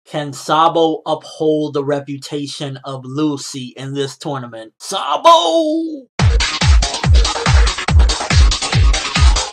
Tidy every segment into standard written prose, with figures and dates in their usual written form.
Can Sabo uphold the reputation of Lucy in this tournament? Sabo!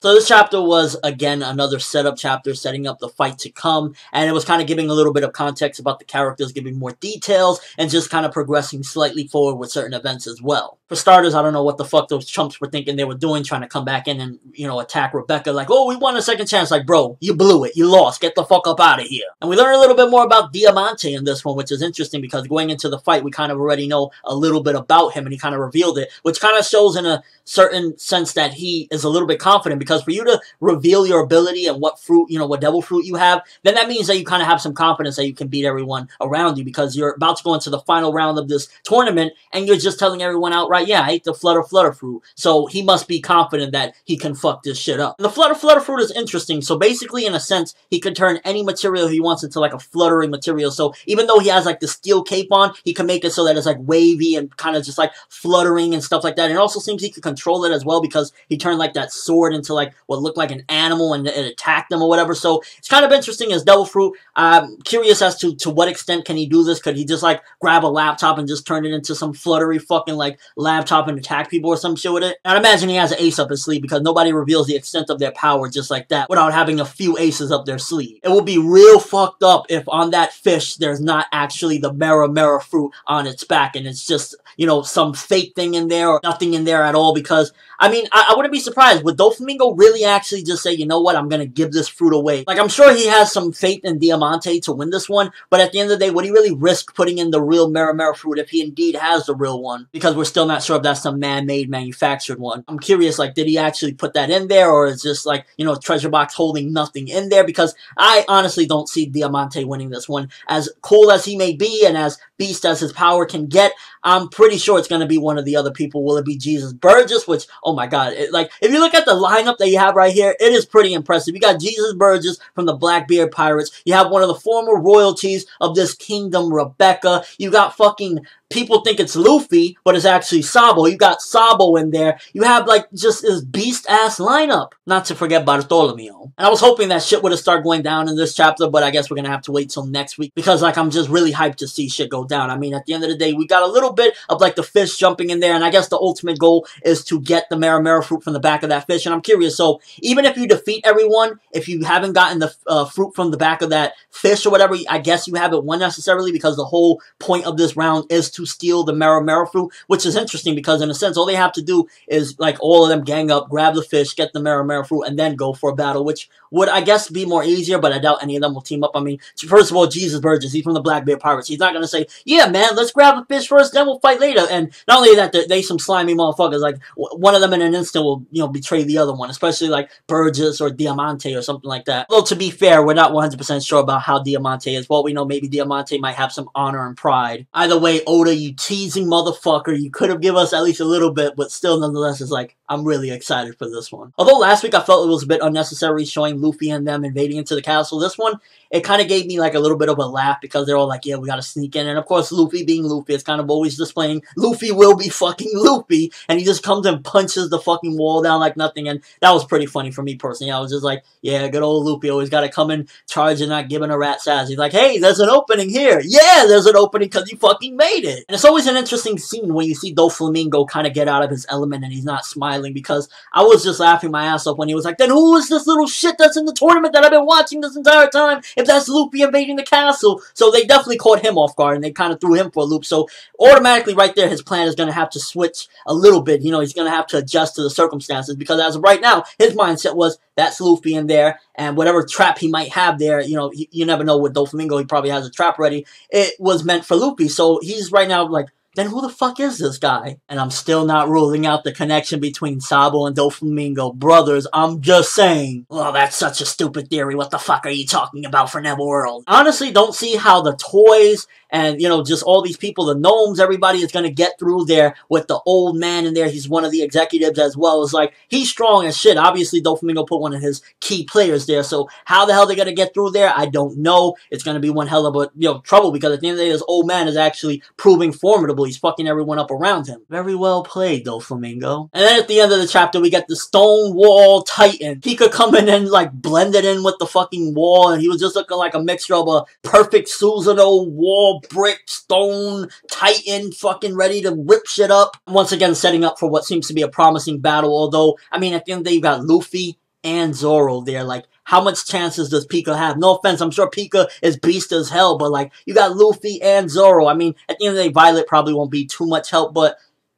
So this chapter was, again, another setup chapter, setting up the fight to come, and it was kind of giving a little bit of context about the characters, giving more details, and just kind of progressing slightly forward with certain events as well. For starters, I don't know what the fuck those chumps were thinking they were doing, trying to come back in and, you know, attack Rebecca, like, oh, we won a second chance. Like, bro, you blew it, you lost, get the fuck up out of here. And we learn a little bit more about Diamante in this one, which is interesting, because going into the fight, we kind of already know a little bit about him, and he kind of revealed it, which kind of shows in a certain sense that he is a little bit confident, because for you to reveal your ability and what fruit, you know, what devil fruit you have, then that means that you kind of have some confidence that you can beat everyone around you, because you're about to go into the final round of this tournament, and you're just telling everyone outright, yeah, I ate the flutter fruit, so he must be confident that he can fuck this shit up. And the flutter fruit is interesting, so basically, in a sense, he can turn any material he wants into like a fluttering material, so even though he has like the steel cape on, he can make it so that it's like wavy and kind of just like fluttering and stuff like that. And it also seems he can control it as well, because he turned like that sword into like what looked like an animal, and it attacked them or whatever. So it's kind of interesting as devil fruit. I'm curious as to what extent can he do this. Could he just like grab a laptop and just turn it into some fluttery fucking like laptop and attack people or some shit with it? I'd imagine he has an ace up his sleeve, because nobody reveals the extent of their power just like that without having a few aces up their sleeve. It would be real fucked up if on that fish there's not actually the Mera fruit on its back, and it's just, you know, some fake thing in there or nothing in there at all. Because I mean, I wouldn't be surprised. Would Doflamingo really actually just say, you know what, I'm gonna give this fruit away? Like, I'm sure he has some faith in Diamante to win this one, but at the end of the day, would he really risk putting in the real Mera fruit if he indeed has the real one? Because we're still not sure if that's some man-made, manufactured one. I'm curious, like, did he actually put that in there, or is just like, you know, treasure box holding nothing in there? Because I honestly don't see Diamante winning this one. As cool as he may be, and as beast as his power can get, I'm pretty sure it's gonna be one of the other people. Will it be Jesus Burgess? Which, oh my god, like, if you look at the lineup that you have right here, it is pretty impressive. You got Jesus Burgess from the Blackbeard Pirates. You have one of the former royalties of this kingdom, Rebecca. You got fucking people think it's Luffy, but it's actually Sabo. You got Sabo in there. You have, like, just this beast-ass lineup. Not to forget Bartolomeo. And I was hoping that shit would have started going down in this chapter, but I guess we're gonna have to wait till next week, because, like, I'm just really hyped to see shit go down. I mean, at the end of the day, we got a little bit of, like, the fish jumping in there, and I guess the ultimate goal is to get the Mera fruit from the back of that fish, and I'm curious, so even if you defeat everyone, if you haven't gotten the fruit from the back of that fish or whatever, I guess you haven't won necessarily, because the whole point of this round is to steal the Mera fruit, which is interesting, because in a sense, all they have to do is, like, all of them gang up, grab the fish, get the Mera fruit, and then go for a battle, which would, I guess, be more easier, but I doubt any of them will team up. I mean, first of all, Jesus Burgess, he's from the Blackbeard Pirates. He's not going to say, yeah, man, let's grab the fish first, then we'll fight later. And not only that, they some slimy motherfuckers. Like, one of them in an instant will, you know, betray the other one, especially, like, Burgess or Diamante or something like that. Though, to be fair, we're not 100% sure about how Diamante is. Well, we know maybe Diamante might have some honor and pride. Either way, Oda, you teasing motherfucker, you could have given us at least a little bit, but still, nonetheless, it's like, I'm really excited for this one. Although last week I felt it was a bit unnecessary showing Luffy and them invading into the castle, this one, it kind of gave me like a little bit of a laugh, because they're all like, yeah, we gotta sneak in. And of course, Luffy being Luffy, it's kind of always displaying Luffy will be fucking Luffy, and he just comes and punches the fucking wall down like nothing. And that was pretty funny for me personally. I was just like, yeah, good old Luffy always gotta come in charge and not giving a rat's ass. He's like, hey, there's an opening here. Yeah, there's an opening because you fucking made it. And it's always an interesting scene when you see Doflamingo kind of get out of his element and he's not smiling, because I was just laughing my ass off when he was like, then who is this little shit that's in the tournament that I've been watching this entire time, if that's Luffy invading the castle? So they definitely caught him off guard, and they kind of threw him for a loop. So automatically right there, his plan is going to have to switch a little bit. You know, he's going to have to adjust to the circumstances, because as of right now, his mindset was, that's Luffy in there, and whatever trap he might have there, you know, you never know with Doflamingo, he probably has a trap ready. It was meant for Luffy, so he's right now like, then who the fuck is this guy? And I'm still not ruling out the connection between Sabo and Doflamingo brothers. I'm just saying. Well, that's such a stupid theory. What the fuck are you talking about, ForneverWorld? Honestly, don't see how the toys and, you know, just all these people, the gnomes, everybody is going to get through there with the old man in there. He's one of the executives as well. It's like, he's strong as shit. Obviously, Doflamingo put one of his key players there, so how the hell they're going to get through there, I don't know. It's going to be one hell of a, you know, trouble, because at the end of the day, this old man is actually proving formidable. He's fucking everyone up around him. Very well played, Doflamingo. And then at the end of the chapter, we get the stone wall titan. Pica coming in, like, blended in with the fucking wall, and he was just looking like a mixture of a perfect Susanoo wall, brick, stone, titan, fucking ready to rip shit up. Once again, setting up for what seems to be a promising battle, although, I mean, at the end of the day, you got Luffy and Zoro there. Like, how much chances does Pica have? No offense, I'm sure Pica is beast as hell, but, like, you got Luffy and Zoro. I mean, at the end of the day, Violet probably won't be too much help, but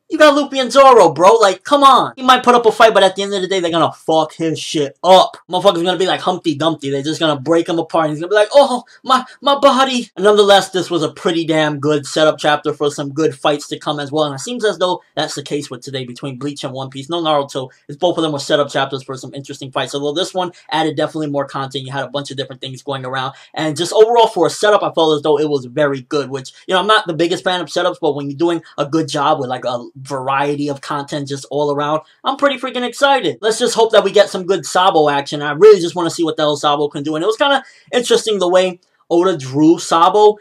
you got Luffy and Zoro, bro. Like, come on. He might put up a fight, but at the end of the day, they're gonna fuck his shit up. Motherfucker's gonna be like Humpty Dumpty. They're just gonna break him apart. And he's gonna be like, oh, my body. And nonetheless, this was a pretty damn good setup chapter for some good fights to come as well. And it seems as though that's the case with today between Bleach and One Piece. No Naruto. It's both of them were setup chapters for some interesting fights. Although this one added definitely more content. You had a bunch of different things going around. And just overall for a setup, I felt as though it was very good. Which, you know, I'm not the biggest fan of setups, but when you're doing a good job with like a variety of content just all around, I'm pretty freaking excited. Let's just hope that we get some good Sabo action. I really just want to see what the hell Sabo can do. And it was kind of interesting the way Oda drew Sabo.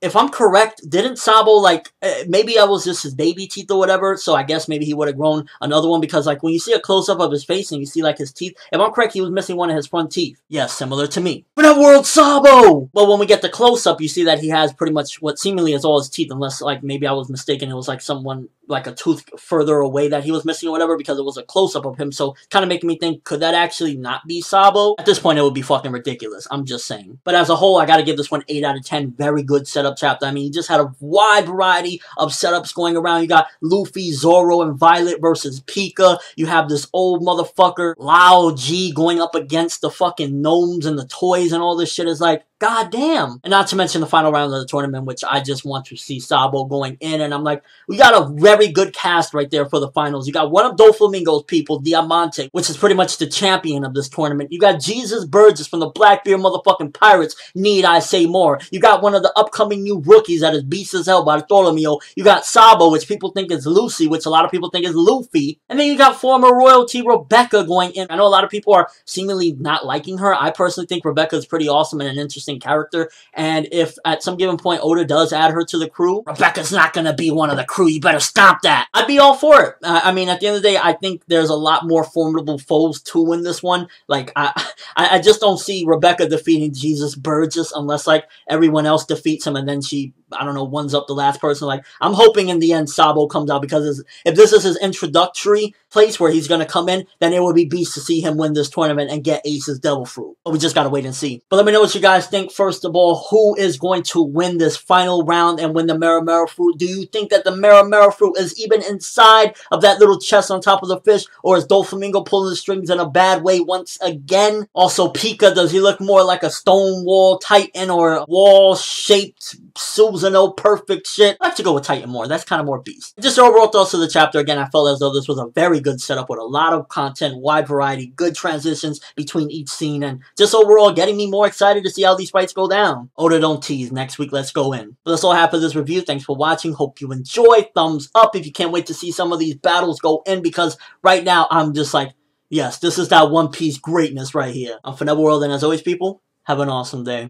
If I'm correct, didn't Sabo, like, maybe I was just his baby teeth or whatever, so I guess maybe he would have grown another one, because, like, when you see a close-up of his face and you see, like, his teeth, if I'm correct, he was missing one of his front teeth. Yes, similar to me. ForneverWorld Sabo! Well, when we get the close-up, you see that he has pretty much what seemingly is all his teeth, unless, like, maybe I was mistaken, it was, like, someone, like, a tooth further away that he was missing or whatever, because it was a close-up of him, so kind of making me think, could that actually not be Sabo? At this point, it would be fucking ridiculous. I'm just saying. But as a whole, I gotta give this one 8 out of 10. Very good setup chapter. I mean, you just had a wide variety of setups going around. You got Luffy, Zoro, and Violet versus Pica. You have this old motherfucker, Lao G, going up against the fucking gnomes and the toys and all this shit. Is like, god damn. And not to mention the final round of the tournament, which I just want to see Sabo going in. And I'm like, we got a very good cast right there for the finals. You got one of Doflamingo's people, Diamante, which is pretty much the champion of this tournament. You got Jesus Burgess from the Blackbeard motherfucking Pirates. Need I say more? You got one of the upcoming new rookies that is beast as hell, Bartolomeo. You got Sabo, which people think is Lucy, which a lot of people think is Luffy. And then you got former royalty Rebecca going in. I know a lot of people are seemingly not liking her. I personally think Rebecca is pretty awesome and an interesting character, and if at some given point Oda does add her to the crew, Rebecca's not gonna be one of the crew. You better stop that. I'd be all for it. I mean, at the end of the day, I think there's a lot more formidable foes to win this one. Like, I just don't see Rebecca defeating Jesus Burgess unless, like, everyone else defeats him and then she, I don't know, ones up the last person. Like, I'm hoping in the end Sabo comes out, because if this is his introductory place where he's gonna come in, then it would be beast to see him win this tournament and get Ace's Devil Fruit. But we just gotta wait and see. But let me know what you guys think. First of all, who is going to win this final round and win the Mera Fruit? Do you think that the Mera Fruit is even inside of that little chest on top of the fish, or is Doflamingo pulling the strings in a bad way once again? Also, Pica, does he look more like a stone wall titan or a wall-shaped Susanoo perfect shit? I like to go with Titan more. That's kind of more beast. Just overall thoughts of the chapter. Again, I felt as though this was a very good setup with a lot of content, wide variety, good transitions between each scene, and just overall getting me more excited to see how these fights go down. Oda, don't tease. Next week, let's go in. But that's all I have for this review. Thanks for watching. Hope you enjoy. Thumbs up if you can't wait to see some of these battles go in, because right now I'm just like, yes, this is that One Piece greatness right here. I'm ForneverWorld, and as always, people, have an awesome day.